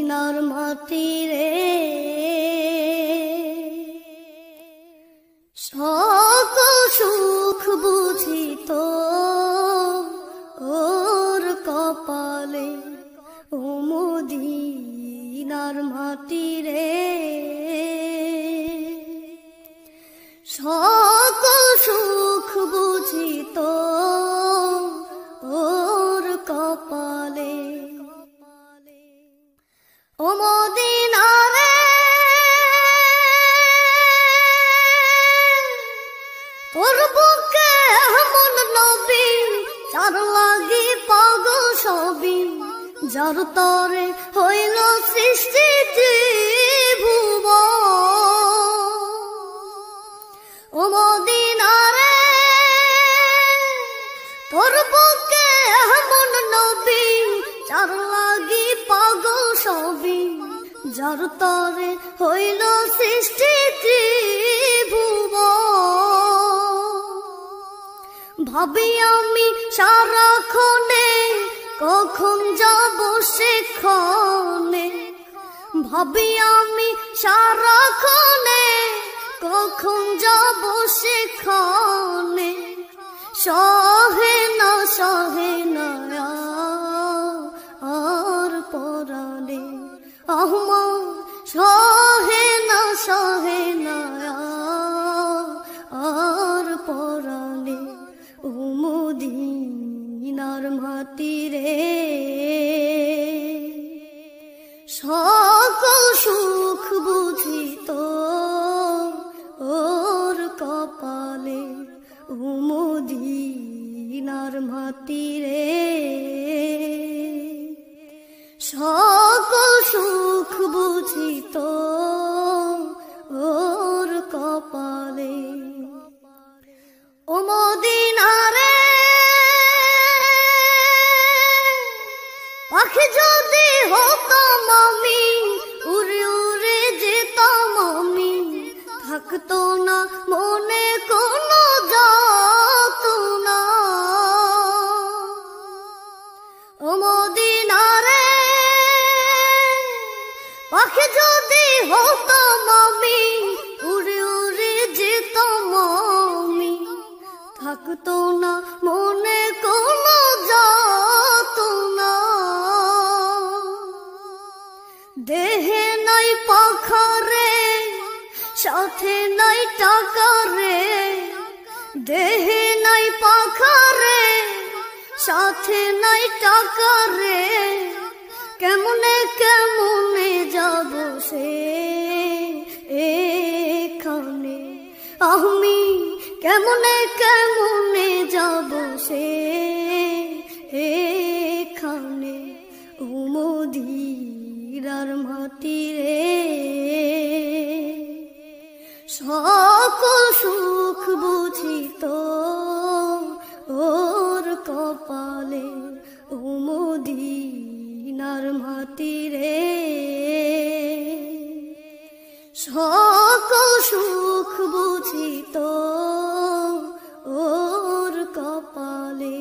মদিনার মাটি রে, সকল সুখ বুঝিত ওর কপালে, ও মদিনার মাটি রে, সকল সুখ বুঝিত ওর কপালে। ও মদিনা রে, তোর বুকে এমন নবী, যার লাগি পাগল সবই, যার তরে হইল সৃষ্টি ত্রিভুবন। ও মদিনা রে, তোর বুকে এমন নবী, যার লাগি পাগল সবই, যার তরে হইল সৃষ্টি ত্রিভুবন। ভাবি আমি সারাক্ষণে, কখন যাব সেখানে, ভাবি আমি সারাক্ষণে, কখন যাব সেখানে। সহে না আর পরাণে, আমার সহে না আর পরাণে, ও মদিনার মাটি রে, সকল সুখ বুঝিত ওর কপালে, ও মদিনার মাটি রে, সকল সুখ বুঝিত ওর কপালে। ও মদিনা রে, পাখি যদি হতাম আমি, উড়ে উড়ে যেতাম আমি, থাকতো না মনে কোনো যাতনা। ও মদিনা রে, পাখি যদি হতাম আমি, উড়ে উড়ে যেতাম আমি, থাকতো না মনে কোনো যাতনা। দেহে নাই পাখা রে, সাথে নাই টাকা রে, দেহে নাই পাখা রে, সাথে নাই টাকা রে, কেমনে কেমনে যাব সে এখানে, আমি কেমনে কেমনে যাব সে এখানে। ও মদিনার মাটি রে, সকল সুখ বুঝিত ওর কপালে, ও মদিনার মাটি রে, সকল সুখ বুঝিত ওর কপালে।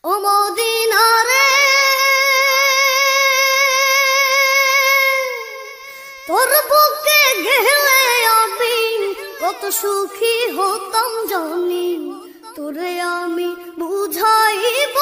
ও মদিনা রে, তোর বুকে গেলে আমি কত সুখী হতাম জানি, তোরে আমি বুঝাইব